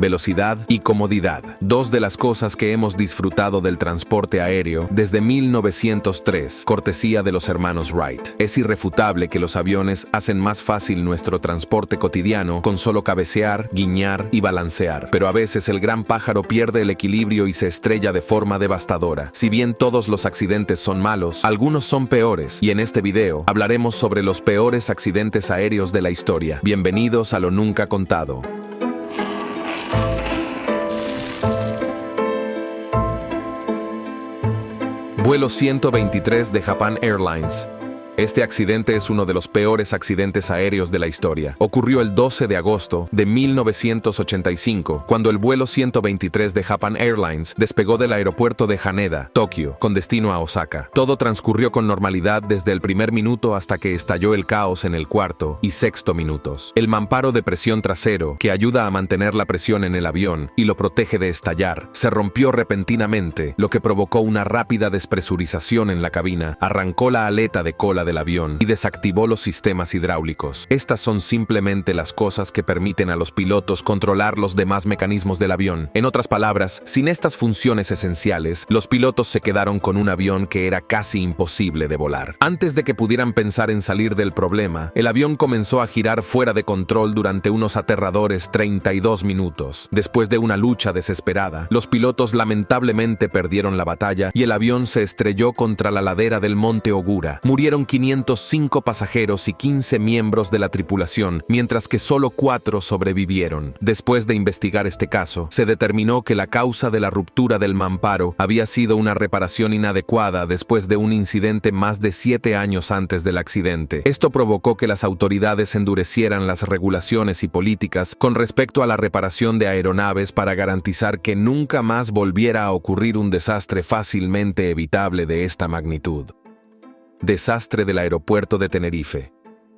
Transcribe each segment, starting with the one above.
velocidad y comodidad. Dos de las cosas que hemos disfrutado del transporte aéreo desde 1903, cortesía de los hermanos Wright. Es irrefutable que los aviones hacen más fácil nuestro transporte cotidiano con solo cabecear, guiñar y balancear. Pero a veces el gran pájaro pierde el equilibrio y se estrella de forma devastadora. Si bien todos los accidentes son malos, algunos son peores, y en este video hablaremos sobre los peores accidentes aéreos de la historia. Bienvenidos a Lo Nunca Contado. Vuelo 123 de Japan Airlines. Este accidente es uno de los peores accidentes aéreos de la historia. Ocurrió el 12 de agosto de 1985, cuando el vuelo 123 de Japan Airlines despegó del aeropuerto de Haneda, Tokio, con destino a Osaka. Todo transcurrió con normalidad desde el primer minuto hasta que estalló el caos en el cuarto y sexto minutos. El mamparo de presión trasero, que ayuda a mantener la presión en el avión y lo protege de estallar, se rompió repentinamente, lo que provocó una rápida despresurización en la cabina, arrancó la aleta de cola del avión y desactivó los sistemas hidráulicos. Estas son simplemente las cosas que permiten a los pilotos controlar los demás mecanismos del avión. En otras palabras, sin estas funciones esenciales, los pilotos se quedaron con un avión que era casi imposible de volar. Antes de que pudieran pensar en salir del problema, el avión comenzó a girar fuera de control durante unos aterradores 32 minutos. Después de una lucha desesperada, los pilotos lamentablemente perdieron la batalla y el avión se estrelló contra la ladera del monte Ogura. Murieron 505 pasajeros y 15 miembros de la tripulación, mientras que solo 4 sobrevivieron. Después de investigar este caso, se determinó que la causa de la ruptura del mamparo había sido una reparación inadecuada después de un incidente más de 7 años antes del accidente. Esto provocó que las autoridades endurecieran las regulaciones y políticas con respecto a la reparación de aeronaves para garantizar que nunca más volviera a ocurrir un desastre fácilmente evitable de esta magnitud. Desastre del aeropuerto de Tenerife.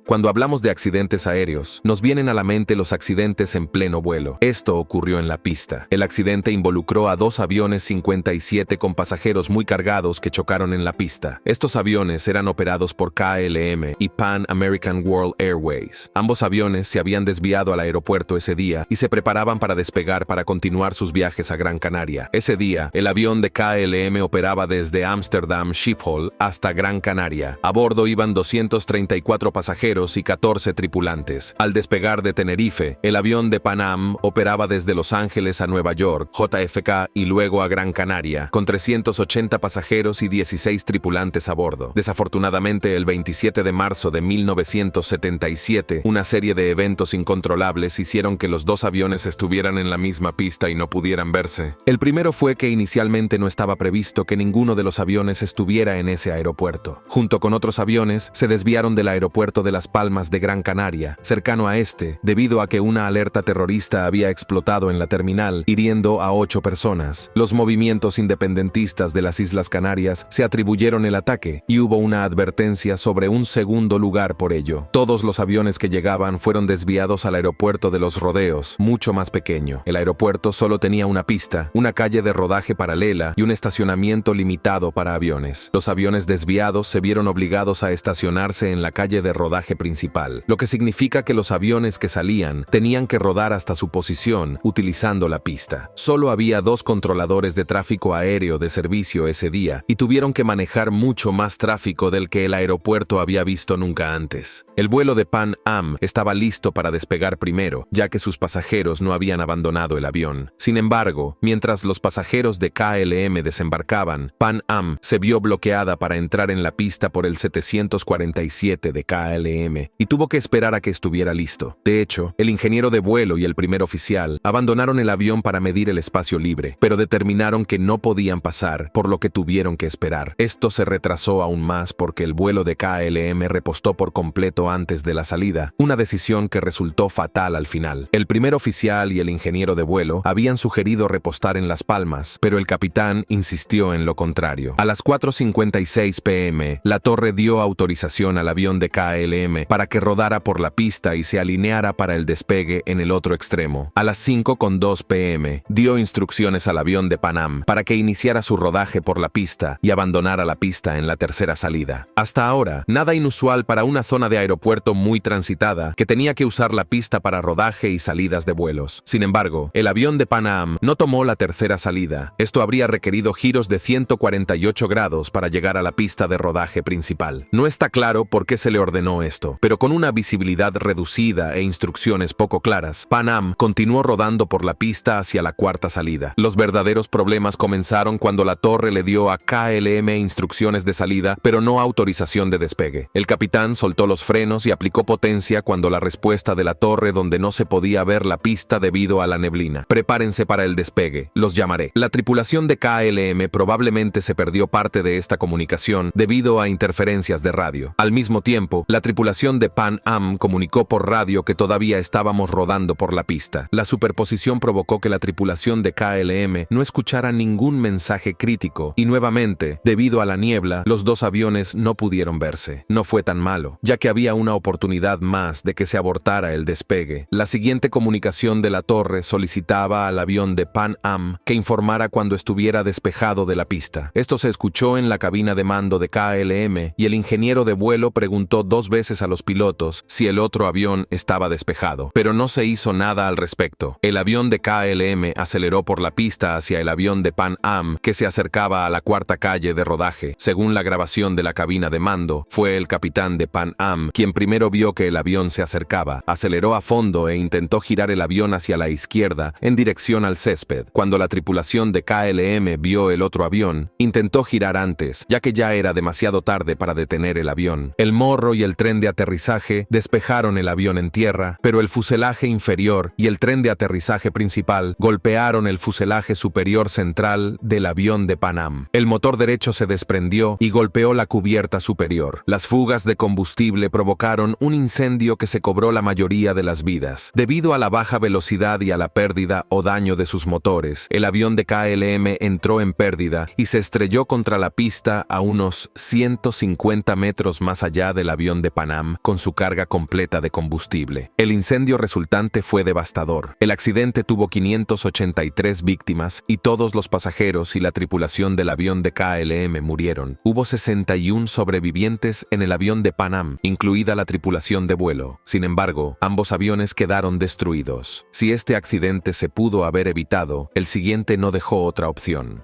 Cuando hablamos de accidentes aéreos, nos vienen a la mente los accidentes en pleno vuelo. Esto ocurrió en la pista. El accidente involucró a 2 aviones 57 con pasajeros muy cargados que chocaron en la pista. Estos aviones eran operados por KLM y Pan American World Airways. Ambos aviones se habían desviado al aeropuerto ese día y se preparaban para despegar para continuar sus viajes a Gran Canaria. Ese día, el avión de KLM operaba desde Amsterdam Schiphol hasta Gran Canaria. A bordo iban 234 pasajeros y 14 tripulantes. Al despegar de Tenerife, el avión de Pan Am operaba desde Los Ángeles a Nueva York, JFK, y luego a Gran Canaria, con 380 pasajeros y 16 tripulantes a bordo. Desafortunadamente, el 27 de marzo de 1977, una serie de eventos incontrolables hicieron que los 2 aviones estuvieran en la misma pista y no pudieran verse. El primero fue que inicialmente no estaba previsto que ninguno de los aviones estuviera en ese aeropuerto. Junto con otros aviones, se desviaron del aeropuerto de Las Palmas de Gran Canaria, cercano a este, debido a que una alerta terrorista había explotado en la terminal, hiriendo a 8 personas. Los movimientos independentistas de las Islas Canarias se atribuyeron el ataque y hubo una advertencia sobre un segundo lugar por ello. Todos los aviones que llegaban fueron desviados al aeropuerto de Los Rodeos, mucho más pequeño. El aeropuerto solo tenía una pista, una calle de rodaje paralela y un estacionamiento limitado para aviones. Los aviones desviados se vieron obligados a estacionarse en la calle de rodaje principal, lo que significa que los aviones que salían tenían que rodar hasta su posición utilizando la pista. Solo había 2 controladores de tráfico aéreo de servicio ese día y tuvieron que manejar mucho más tráfico del que el aeropuerto había visto nunca antes. El vuelo de Pan Am estaba listo para despegar primero, ya que sus pasajeros no habían abandonado el avión. Sin embargo, mientras los pasajeros de KLM desembarcaban, Pan Am se vio bloqueada para entrar en la pista por el 747 de KLM y tuvo que esperar a que estuviera listo. De hecho, el ingeniero de vuelo y el primer oficial abandonaron el avión para medir el espacio libre, pero determinaron que no podían pasar, por lo que tuvieron que esperar. Esto se retrasó aún más porque el vuelo de KLM repostó por completo antes de la salida, una decisión que resultó fatal al final. El primer oficial y el ingeniero de vuelo habían sugerido repostar en Las Palmas, pero el capitán insistió en lo contrario. A las 4:56 p.m., la torre dio autorización al avión de KLM km para que rodara por la pista y se alineara para el despegue en el otro extremo. A las 5:02 p.m., dio instrucciones al avión de Pan Am para que iniciara su rodaje por la pista y abandonara la pista en la tercera salida. Hasta ahora, nada inusual para una zona de aeropuerto muy transitada que tenía que usar la pista para rodaje y salidas de vuelos. Sin embargo, el avión de Pan Am no tomó la tercera salida. Esto habría requerido giros de 148 grados para llegar a la pista de rodaje principal. No está claro por qué se le ordenó esto, pero con una visibilidad reducida e instrucciones poco claras, Pan Am continuó rodando por la pista hacia la cuarta salida. Los verdaderos problemas comenzaron cuando la torre le dio a KLM instrucciones de salida, pero no autorización de despegue. El capitán soltó los frenos y aplicó potencia cuando la respuesta de la torre donde no se podía ver la pista debido a la neblina. Prepárense para el despegue, los llamaré. La tripulación de KLM probablemente se perdió parte de esta comunicación debido a interferencias de radio. Al mismo tiempo, la tripulación de Pan Am comunicó por radio que todavía estábamos rodando por la pista. La superposición provocó que la tripulación de KLM no escuchara ningún mensaje crítico y nuevamente, debido a la niebla, los dos aviones no pudieron verse. No fue tan malo, ya que había una oportunidad más de que se abortara el despegue. La siguiente comunicación de la torre solicitaba al avión de Pan Am que informara cuando estuviera despejado de la pista. Esto se escuchó en la cabina de mando de KLM y el ingeniero de vuelo preguntó 2 veces a los pilotos si el otro avión estaba despejado, pero no se hizo nada al respecto. El avión de KLM aceleró por la pista hacia el avión de Pan Am que se acercaba a la cuarta calle de rodaje. Según la grabación de la cabina de mando, fue el capitán de Pan Am quien primero vio que el avión se acercaba, aceleró a fondo e intentó girar el avión hacia la izquierda en dirección al césped. Cuando la tripulación de KLM vio el otro avión, intentó girar antes, ya que ya era demasiado tarde para detener el avión. El morro y el tren de aterrizaje despejaron el avión en tierra, pero el fuselaje inferior y el tren de aterrizaje principal golpearon el fuselaje superior central del avión de Pan Am. El motor derecho se desprendió y golpeó la cubierta superior. Las fugas de combustible provocaron un incendio que se cobró la mayoría de las vidas. Debido a la baja velocidad y a la pérdida o daño de sus motores, el avión de KLM entró en pérdida y se estrelló contra la pista a unos 150 metros más allá del avión de Pan Am con su carga completa de combustible. El incendio resultante fue devastador. El accidente tuvo 583 víctimas y todos los pasajeros y la tripulación del avión de KLM murieron. Hubo 61 sobrevivientes en el avión de Pan Am, incluida la tripulación de vuelo. Sin embargo, ambos aviones quedaron destruidos. Si este accidente se pudo haber evitado, el siguiente no dejó otra opción.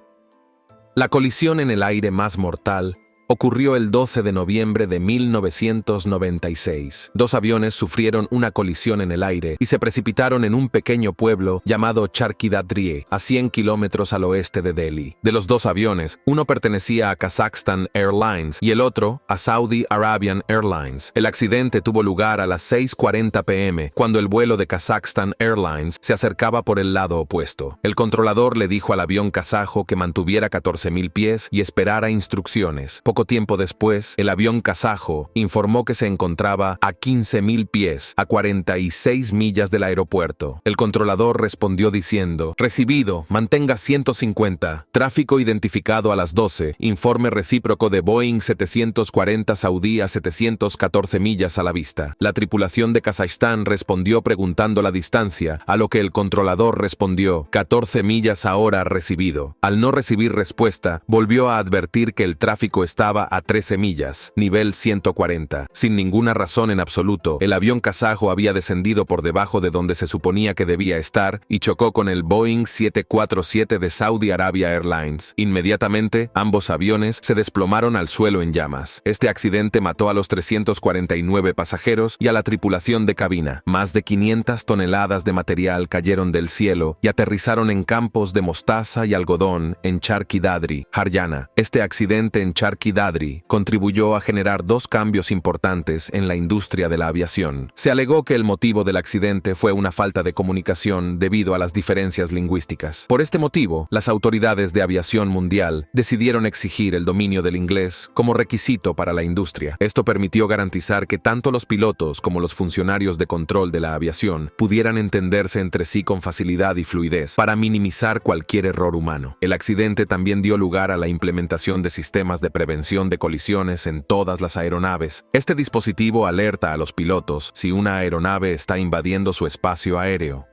La colisión en el aire más mortal ocurrió el 12 de noviembre de 1996. 2 aviones sufrieron una colisión en el aire y se precipitaron en un pequeño pueblo llamado Charkhi-Dadri, a 100 kilómetros al oeste de Delhi. De los 2 aviones, uno pertenecía a Kazakhstan Airlines y el otro a Saudi Arabian Airlines. El accidente tuvo lugar a las 6:40 p.m., cuando el vuelo de Kazakhstan Airlines se acercaba por el lado opuesto. El controlador le dijo al avión kazajo que mantuviera 14.000 pies y esperara instrucciones. Poco tiempo después, el avión kazajo informó que se encontraba a 15.000 pies, a 46 millas del aeropuerto. El controlador respondió diciendo: recibido, mantenga 150, tráfico identificado a las 12, informe recíproco de Boeing 740 Saudí a 714 millas a la vista. La tripulación de Kazajstán respondió preguntando la distancia, a lo que el controlador respondió: 14 millas ahora recibido. Al no recibir respuesta, volvió a advertir que el tráfico estaba a 13 millas, nivel 140. Sin ninguna razón en absoluto, el avión kazajo había descendido por debajo de donde se suponía que debía estar y chocó con el Boeing 747 de Saudi Arabia Airlines. Inmediatamente, ambos aviones se desplomaron al suelo en llamas. Este accidente mató a los 349 pasajeros y a la tripulación de cabina. Más de 500 toneladas de material cayeron del cielo y aterrizaron en campos de mostaza y algodón en Charkhi-Dadri, Haryana. Este accidente en Charkhi-Dadri contribuyó a generar 2 cambios importantes en la industria de la aviación. Se alegó que el motivo del accidente fue una falta de comunicación debido a las diferencias lingüísticas. Por este motivo, las autoridades de aviación mundial decidieron exigir el dominio del inglés como requisito para la industria. Esto permitió garantizar que tanto los pilotos como los funcionarios de control de la aviación pudieran entenderse entre sí con facilidad y fluidez para minimizar cualquier error humano. El accidente también dio lugar a la implementación de sistemas de prevención prevención de colisiones en todas las aeronaves. Este dispositivo alerta a los pilotos si una aeronave está invadiendo su espacio aéreo.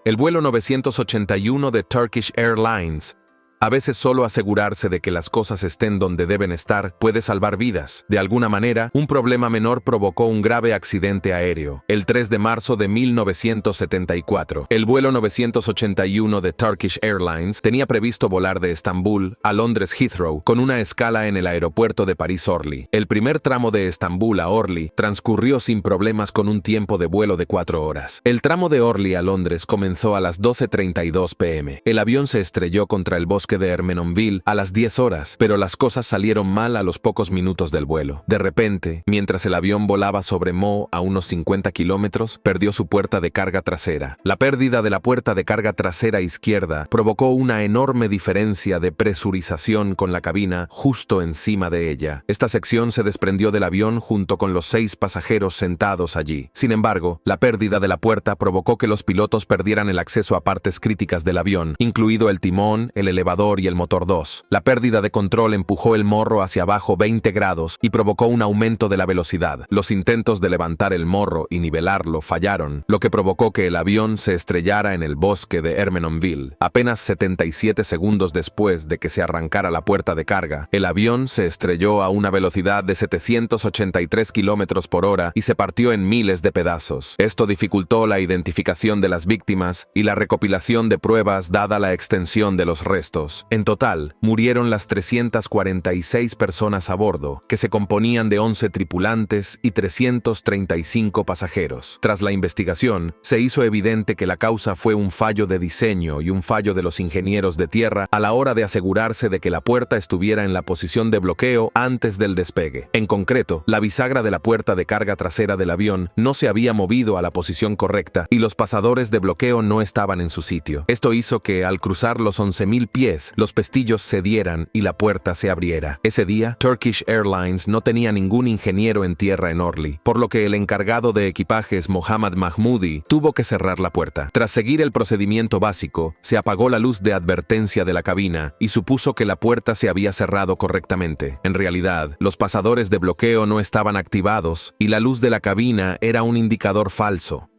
El vuelo 981 de Turkish Airlines. A veces solo asegurarse de que las cosas estén donde deben estar puede salvar vidas. De alguna manera, un problema menor provocó un grave accidente aéreo. El 3 de marzo de 1974, el vuelo 981 de Turkish Airlines tenía previsto volar de Estambul a Londres Heathrow con una escala en el aeropuerto de París-Orly. El primer tramo de Estambul a Orly transcurrió sin problemas con un tiempo de vuelo de 4 horas. El tramo de Orly a Londres comenzó a las 12:32 p.m. El avión se estrelló contra el bosque de Ermenonville a las 10 horas, pero las cosas salieron mal a los pocos minutos del vuelo. De repente, mientras el avión volaba sobre Mo a unos 50 kilómetros, perdió su puerta de carga trasera. La pérdida de la puerta de carga trasera izquierda provocó una enorme diferencia de presurización con la cabina justo encima de ella. Esta sección se desprendió del avión junto con los 6 pasajeros sentados allí. Sin embargo, la pérdida de la puerta provocó que los pilotos perdieran el acceso a partes críticas del avión, incluido el timón, el elevador y el motor 2. La pérdida de control empujó el morro hacia abajo 20 grados y provocó un aumento de la velocidad. Los intentos de levantar el morro y nivelarlo fallaron, lo que provocó que el avión se estrellara en el bosque de Ermenonville. Apenas 77 segundos después de que se arrancara la puerta de carga, el avión se estrelló a una velocidad de 783 kilómetros por hora y se partió en miles de pedazos. Esto dificultó la identificación de las víctimas y la recopilación de pruebas dada la extensión de los restos. En total, murieron las 346 personas a bordo, que se componían de 11 tripulantes y 335 pasajeros. Tras la investigación, se hizo evidente que la causa fue un fallo de diseño y un fallo de los ingenieros de tierra a la hora de asegurarse de que la puerta estuviera en la posición de bloqueo antes del despegue. En concreto, la bisagra de la puerta de carga trasera del avión no se había movido a la posición correcta y los pasadores de bloqueo no estaban en su sitio. Esto hizo que, al cruzar los 11.000 pies, los pestillos cedieran y la puerta se abriera. Ese día, Turkish Airlines no tenía ningún ingeniero en tierra en Orly, por lo que el encargado de equipajes Mohammad Mahmoudi tuvo que cerrar la puerta. Tras seguir el procedimiento básico, se apagó la luz de advertencia de la cabina y supuso que la puerta se había cerrado correctamente. En realidad, los pasadores de bloqueo no estaban activados y la luz de la cabina era un indicador falso.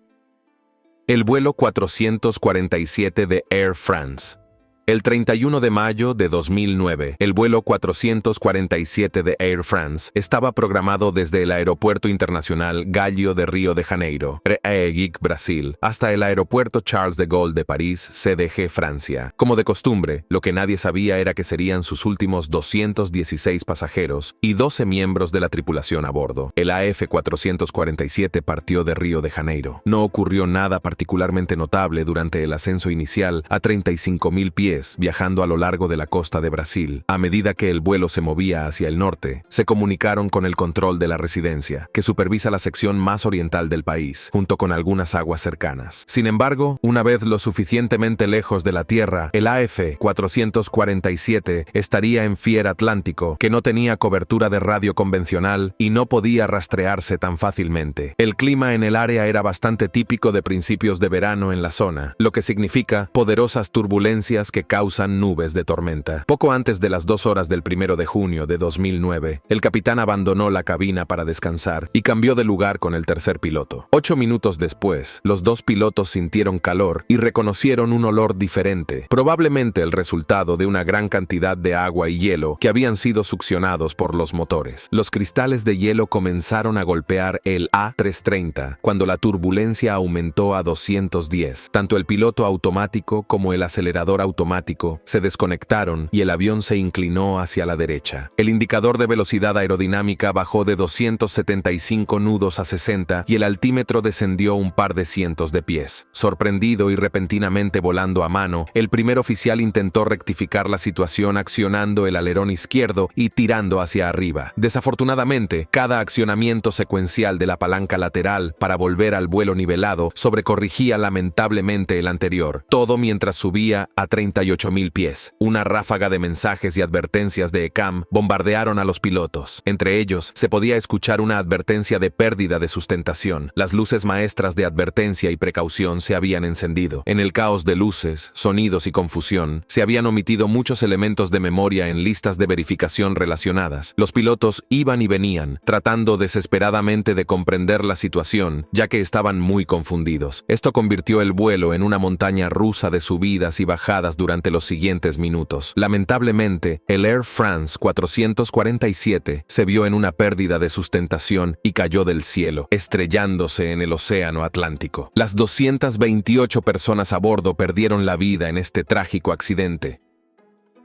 El vuelo 447 de Air France. El 31 de mayo de 2009, el vuelo 447 de Air France estaba programado desde el Aeropuerto Internacional Galeão de Río de Janeiro, Reykjavik, Brasil, hasta el Aeropuerto Charles de Gaulle de París, CDG, Francia. Como de costumbre, lo que nadie sabía era que serían sus últimos 216 pasajeros y 12 miembros de la tripulación a bordo. El AF447 partió de Río de Janeiro. No ocurrió nada particularmente notable durante el ascenso inicial a 35.000 pies, viajando a lo largo de la costa de Brasil. A medida que el vuelo se movía hacia el norte, se comunicaron con el control de la residencia, que supervisa la sección más oriental del país, junto con algunas aguas cercanas. Sin embargo, una vez lo suficientemente lejos de la tierra, el AF447 estaría en Fier Atlántico, que no tenía cobertura de radio convencional y no podía rastrearse tan fácilmente. El clima en el área era bastante típico de principios de verano en la zona, lo que significa poderosas turbulencias que causan nubes de tormenta. Poco antes de las 2 horas del 1 de junio de 2009, el capitán abandonó la cabina para descansar y cambió de lugar con el tercer piloto. 8 minutos después, los 2 pilotos sintieron calor y reconocieron un olor diferente, probablemente el resultado de una gran cantidad de agua y hielo que habían sido succionados por los motores. Los cristales de hielo comenzaron a golpear el A330 cuando la turbulencia aumentó a 210. Tanto el piloto automático como el acelerador automático se desconectaron y el avión se inclinó hacia la derecha. El indicador de velocidad aerodinámica bajó de 275 nudos a 60 y el altímetro descendió un par de cientos de pies. Sorprendido y repentinamente volando a mano, el primer oficial intentó rectificar la situación accionando el alerón izquierdo y tirando hacia arriba. Desafortunadamente, cada accionamiento secuencial de la palanca lateral para volver al vuelo nivelado sobrecorrigía lamentablemente el anterior, todo mientras subía a 30 38.000 pies. Una ráfaga de mensajes y advertencias de ECAM bombardearon a los pilotos. Entre ellos, se podía escuchar una advertencia de pérdida de sustentación. Las luces maestras de advertencia y precaución se habían encendido. En el caos de luces, sonidos y confusión, se habían omitido muchos elementos de memoria en listas de verificación relacionadas. Los pilotos iban y venían, tratando desesperadamente de comprender la situación, ya que estaban muy confundidos. Esto convirtió el vuelo en una montaña rusa de subidas y bajadas durante los siguientes minutos. Lamentablemente, el Air France 447 se vio en una pérdida de sustentación y cayó del cielo, estrellándose en el océano Atlántico. Las 228 personas a bordo perdieron la vida en este trágico accidente.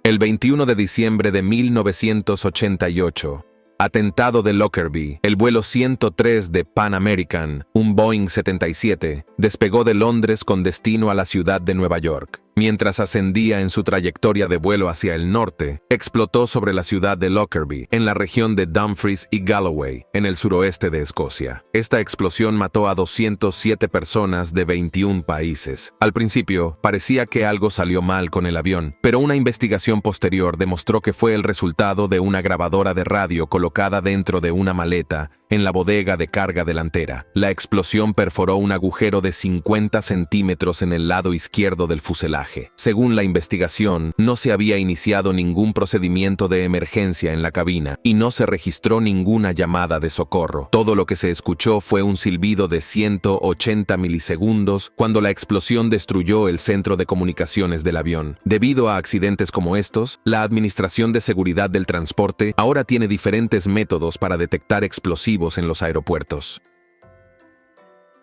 El 21 de diciembre de 1988, atentado de Lockerbie, el vuelo 103 de Pan American, un Boeing 77, despegó de Londres con destino a la ciudad de Nueva York. Mientras ascendía en su trayectoria de vuelo hacia el norte, explotó sobre la ciudad de Lockerbie, en la región de Dumfries y Galloway, en el suroeste de Escocia. Esta explosión mató a 207 personas de 21 países. Al principio, parecía que algo salió mal con el avión, pero una investigación posterior demostró que fue el resultado de una grabadora de radio colocada dentro de una maleta en la bodega de carga delantera. La explosión perforó un agujero de 50 centímetros en el lado izquierdo del fuselaje. Según la investigación, no se había iniciado ningún procedimiento de emergencia en la cabina y no se registró ninguna llamada de socorro. Todo lo que se escuchó fue un silbido de 180 milisegundos cuando la explosión destruyó el centro de comunicaciones del avión. Debido a accidentes como estos, la Administración de Seguridad del Transporte ahora tiene diferentes métodos para detectar explosivos en los aeropuertos.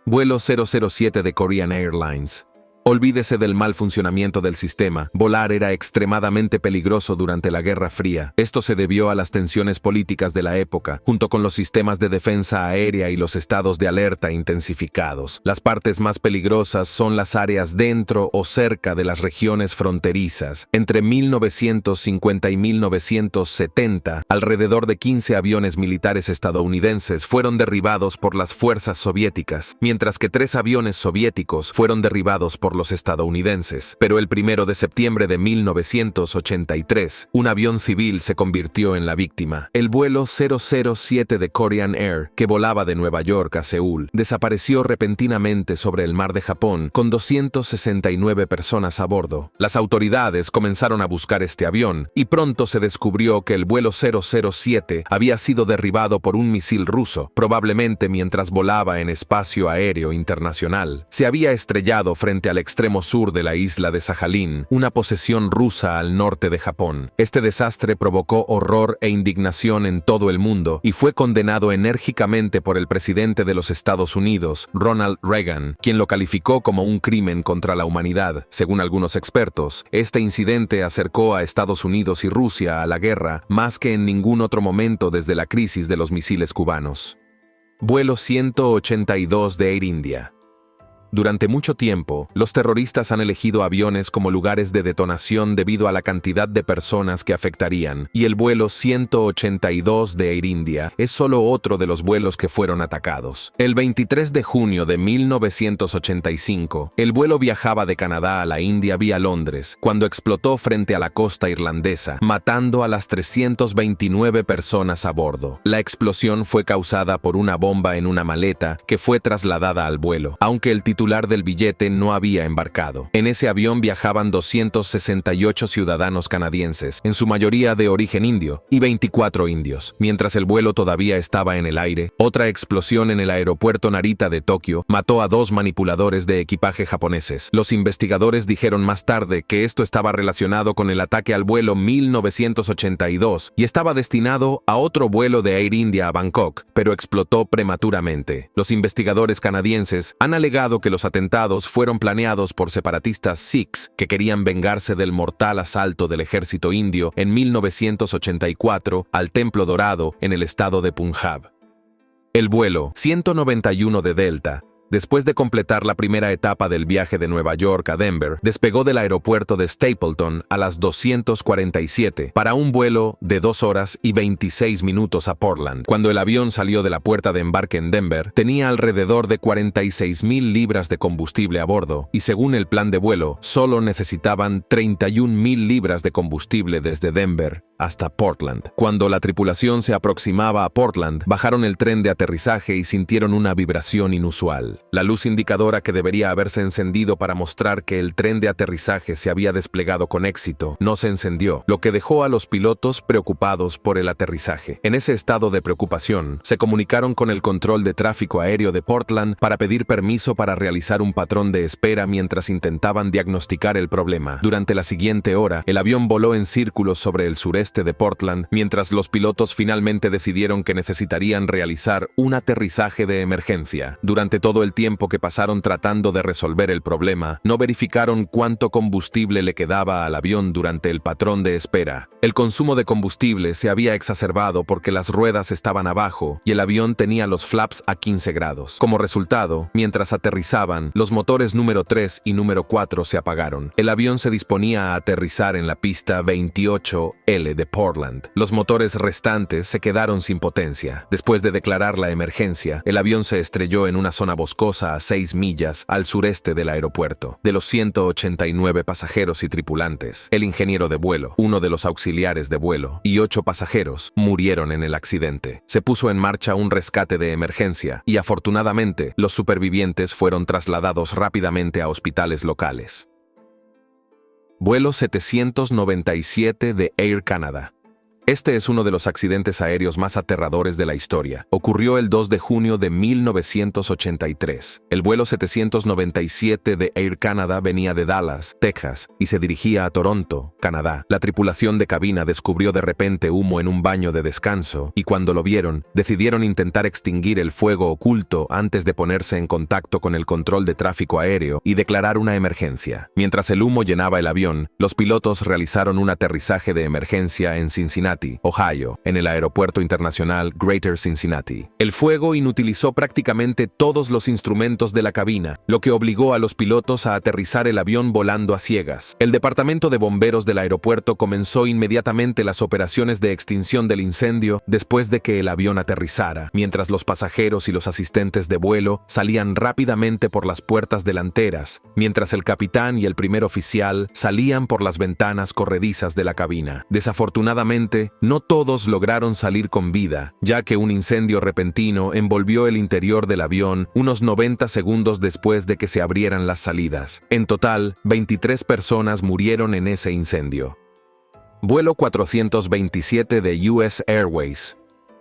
Vuelo 007 de Korean Airlines. Olvídese del mal funcionamiento del sistema. Volar era extremadamente peligroso durante la Guerra Fría. Esto se debió a las tensiones políticas de la época, junto con los sistemas de defensa aérea y los estados de alerta intensificados. Las partes más peligrosas son las áreas dentro o cerca de las regiones fronterizas. Entre 1950 y 1970, alrededor de 15 aviones militares estadounidenses fueron derribados por las fuerzas soviéticas, mientras que 3 aviones soviéticos fueron derribados por los estadounidenses. Pero el 1 de septiembre de 1983, un avión civil se convirtió en la víctima. El vuelo 007 de Korean Air, que volaba de Nueva York a Seúl, desapareció repentinamente sobre el mar de Japón con 269 personas a bordo. Las autoridades comenzaron a buscar este avión y pronto se descubrió que el vuelo 007 había sido derribado por un misil ruso, probablemente mientras volaba en espacio aéreo internacional. Se había estrellado frente al extremo sur de la isla de Sajalín, una posesión rusa al norte de Japón. Este desastre provocó horror e indignación en todo el mundo y fue condenado enérgicamente por el presidente de los Estados Unidos, Ronald Reagan, quien lo calificó como un crimen contra la humanidad. Según algunos expertos, este incidente acercó a Estados Unidos y Rusia a la guerra más que en ningún otro momento desde la crisis de los misiles cubanos. Vuelo 182 de Air India. Durante mucho tiempo, los terroristas han elegido aviones como lugares de detonación debido a la cantidad de personas que afectarían, y el vuelo 182 de Air India es solo otro de los vuelos que fueron atacados. El 23 de junio de 1985, el vuelo viajaba de Canadá a la India vía Londres, cuando explotó frente a la costa irlandesa, matando a las 329 personas a bordo. La explosión fue causada por una bomba en una maleta que fue trasladada al vuelo, aunque el titular del billete no había embarcado. En ese avión viajaban 268 ciudadanos canadienses, en su mayoría de origen indio, y 24 indios. Mientras el vuelo todavía estaba en el aire, otra explosión en el aeropuerto Narita de Tokio mató a 2 manipuladores de equipaje japoneses. Los investigadores dijeron más tarde que esto estaba relacionado con el ataque al vuelo 1982 y estaba destinado a otro vuelo de Air India a Bangkok, pero explotó prematuramente. Los investigadores canadienses han alegado que los atentados fueron planeados por separatistas sikhs que querían vengarse del mortal asalto del ejército indio en 1984 al Templo Dorado en el estado de Punjab. El vuelo 191 de Delta Después de completar la primera etapa del viaje de Nueva York a Denver, despegó del aeropuerto de Stapleton a las 2:47 para un vuelo de 2 horas y 26 minutos a Portland. Cuando el avión salió de la puerta de embarque en Denver, tenía alrededor de 46,000 libras de combustible a bordo y según el plan de vuelo, solo necesitaban 31,000 libras de combustible desde Denver hasta Portland. Cuando la tripulación se aproximaba a Portland, bajaron el tren de aterrizaje y sintieron una vibración inusual. La luz indicadora que debería haberse encendido para mostrar que el tren de aterrizaje se había desplegado con éxito no se encendió, lo que dejó a los pilotos preocupados por el aterrizaje. En ese estado de preocupación, se comunicaron con el control de tráfico aéreo de Portland para pedir permiso para realizar un patrón de espera mientras intentaban diagnosticar el problema. Durante la siguiente hora, el avión voló en círculos sobre el sureste de Portland, mientras los pilotos finalmente decidieron que necesitarían realizar un aterrizaje de emergencia. Durante todo el tiempo que pasaron tratando de resolver el problema, no verificaron cuánto combustible le quedaba al avión durante el patrón de espera. El consumo de combustible se había exacerbado porque las ruedas estaban abajo y el avión tenía los flaps a 15 grados. Como resultado, mientras aterrizaban, los motores número 3 y número 4 se apagaron. El avión se disponía a aterrizar en la pista 28L de Portland. Los motores restantes se quedaron sin potencia. Después de declarar la emergencia, el avión se estrelló en una zona boscosa a 6 millas al sureste del aeropuerto. De los 189 pasajeros y tripulantes, el ingeniero de vuelo, uno de los auxiliares de vuelo y 8 pasajeros murieron en el accidente. Se puso en marcha un rescate de emergencia y afortunadamente los supervivientes fueron trasladados rápidamente a hospitales locales. Vuelo 797 de Air Canada. Este es uno de los accidentes aéreos más aterradores de la historia. Ocurrió el 2 de junio de 1983. El vuelo 797 de Air Canada venía de Dallas, Texas, y se dirigía a Toronto, Canadá. La tripulación de cabina descubrió de repente humo en un baño de descanso, y cuando lo vieron, decidieron intentar extinguir el fuego oculto antes de ponerse en contacto con el control de tráfico aéreo y declarar una emergencia. Mientras el humo llenaba el avión, los pilotos realizaron un aterrizaje de emergencia en Cincinnati, Ohio, en el Aeropuerto Internacional Greater Cincinnati. El fuego inutilizó prácticamente todos los instrumentos de la cabina, lo que obligó a los pilotos a aterrizar el avión volando a ciegas. El departamento de bomberos del aeropuerto comenzó inmediatamente las operaciones de extinción del incendio después de que el avión aterrizara, mientras los pasajeros y los asistentes de vuelo salían rápidamente por las puertas delanteras, mientras el capitán y el primer oficial salían por las ventanas corredizas de la cabina. Desafortunadamente, no todos lograron salir con vida, ya que un incendio repentino envolvió el interior del avión unos 90 segundos después de que se abrieran las salidas. En total, 23 personas murieron en ese incendio. Vuelo 427 de US Airways.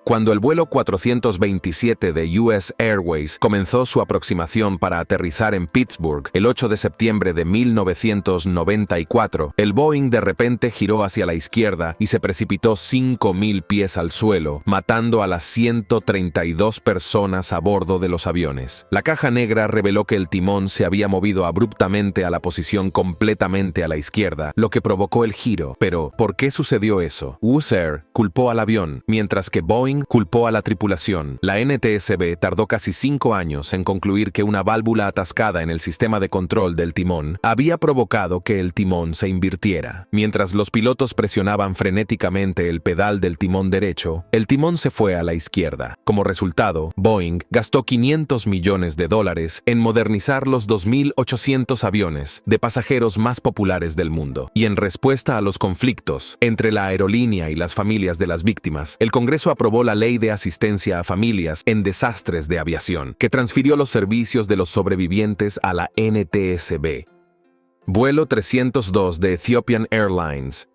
Cuando el vuelo 427 de US Airways comenzó su aproximación para aterrizar en Pittsburgh el 8 de septiembre de 1994, el Boeing de repente giró hacia la izquierda y se precipitó 5,000 pies al suelo, matando a las 132 personas a bordo de los aviones. La caja negra reveló que el timón se había movido abruptamente a la posición completamente a la izquierda, lo que provocó el giro. Pero, ¿por qué sucedió eso? US Air culpó al avión, mientras que Boeing culpó a la tripulación. La NTSB tardó casi 5 años en concluir que una válvula atascada en el sistema de control del timón había provocado que el timón se invirtiera. Mientras los pilotos presionaban frenéticamente el pedal del timón derecho, el timón se fue a la izquierda. Como resultado, Boeing gastó $500 millones en modernizar los 2.800 aviones de pasajeros más populares del mundo. Y en respuesta a los conflictos entre la aerolínea y las familias de las víctimas, el Congreso aprobó la Ley de Asistencia a Familias en Desastres de Aviación, que transfirió los servicios de los sobrevivientes a la NTSB. Vuelo 302 de Ethiopian Airlines.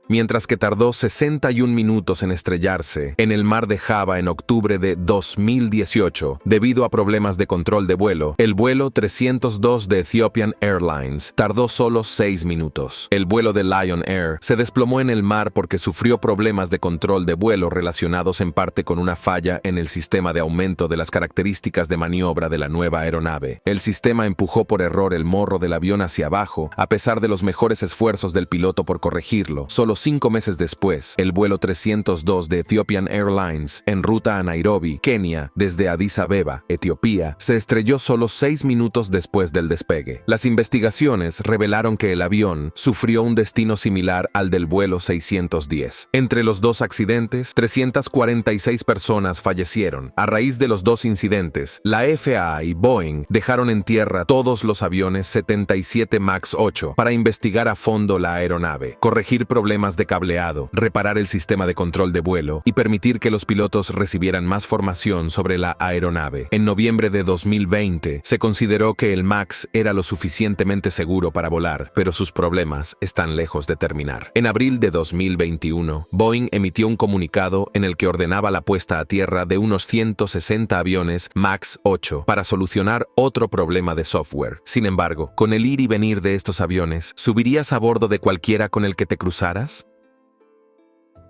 Mientras que tardó 61 minutos en estrellarse en el mar de Java en octubre de 2018 debido a problemas de control de vuelo, el vuelo 302 de Ethiopian Airlines tardó solo 6 minutos. El vuelo de Lion Air se desplomó en el mar porque sufrió problemas de control de vuelo relacionados en parte con una falla en el sistema de aumento de las características de maniobra de la nueva aeronave. El sistema empujó por error el morro del avión hacia abajo, a pesar de los mejores esfuerzos del piloto por corregirlo. Solo Solo 5 meses después, el vuelo 302 de Ethiopian Airlines, en ruta a Nairobi, Kenia, desde Addis Abeba, Etiopía, se estrelló solo 6 minutos después del despegue. Las investigaciones revelaron que el avión sufrió un destino similar al del vuelo 610. Entre los dos accidentes, 346 personas fallecieron. A raíz de los dos incidentes, la FAA y Boeing dejaron en tierra todos los aviones 77 MAX 8 para investigar a fondo la aeronave, corregir problemas de cableado, reparar el sistema de control de vuelo y permitir que los pilotos recibieran más formación sobre la aeronave. En noviembre de 2020, se consideró que el MAX era lo suficientemente seguro para volar, pero sus problemas están lejos de terminar. En abril de 2021, Boeing emitió un comunicado en el que ordenaba la puesta a tierra de unos 160 aviones MAX 8 para solucionar otro problema de software. Sin embargo, con el ir y venir de estos aviones, ¿subirías a bordo de cualquiera con el que te cruzaras?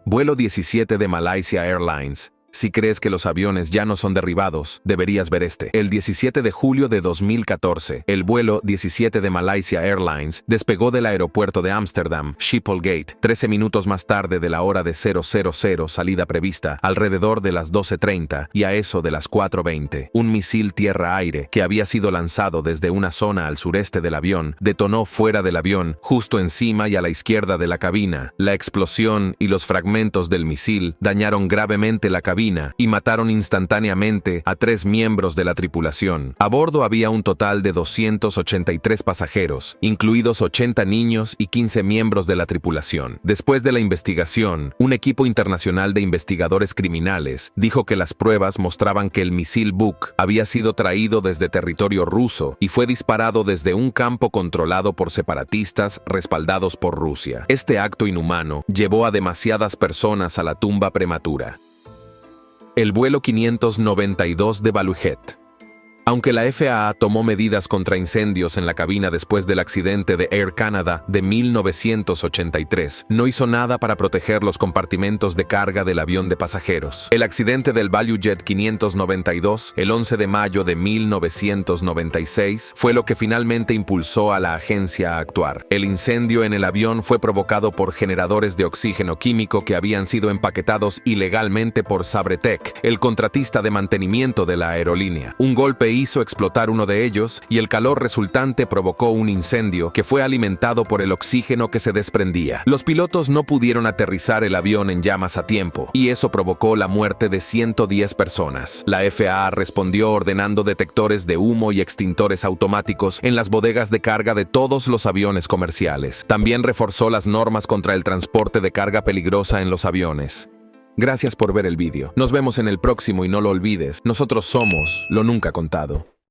Vuelo 17 de Malaysia Airlines. Si crees que los aviones ya no son derribados, deberías ver este. El 17 de julio de 2014, el vuelo 17 de Malaysia Airlines despegó del aeropuerto de Ámsterdam, Schiphol Gate, 13 minutos más tarde de la hora de 000 salida prevista, alrededor de las 12:30 y a eso de las 4:20. Un misil tierra-aire que había sido lanzado desde una zona al sureste del avión detonó fuera del avión, justo encima y a la izquierda de la cabina. La explosión y los fragmentos del misil dañaron gravemente la cabina y mataron instantáneamente a 3 miembros de la tripulación. A bordo había un total de 283 pasajeros, incluidos 80 niños y 15 miembros de la tripulación. Después de la investigación, un equipo internacional de investigadores criminales dijo que las pruebas mostraban que el misil Buk había sido traído desde territorio ruso y fue disparado desde un campo controlado por separatistas respaldados por Rusia. Este acto inhumano llevó a demasiadas personas a la tumba prematura. El vuelo 592 de Balujet. Aunque la FAA tomó medidas contra incendios en la cabina después del accidente de Air Canada de 1983, no hizo nada para proteger los compartimentos de carga del avión de pasajeros. El accidente del Balujet 592, el 11 de mayo de 1996, fue lo que finalmente impulsó a la agencia a actuar. El incendio en el avión fue provocado por generadores de oxígeno químico que habían sido empaquetados ilegalmente por Sabretec, el contratista de mantenimiento de la aerolínea. Un golpe hizo explotar uno de ellos y el calor resultante provocó un incendio que fue alimentado por el oxígeno que se desprendía. Los pilotos no pudieron aterrizar el avión en llamas a tiempo y eso provocó la muerte de 110 personas. La FAA respondió ordenando detectores de humo y extintores automáticos en las bodegas de carga de todos los aviones comerciales. También reforzó las normas contra el transporte de carga peligrosa en los aviones. Gracias por ver el vídeo. Nos vemos en el próximo y no lo olvides, nosotros somos lo nunca contado.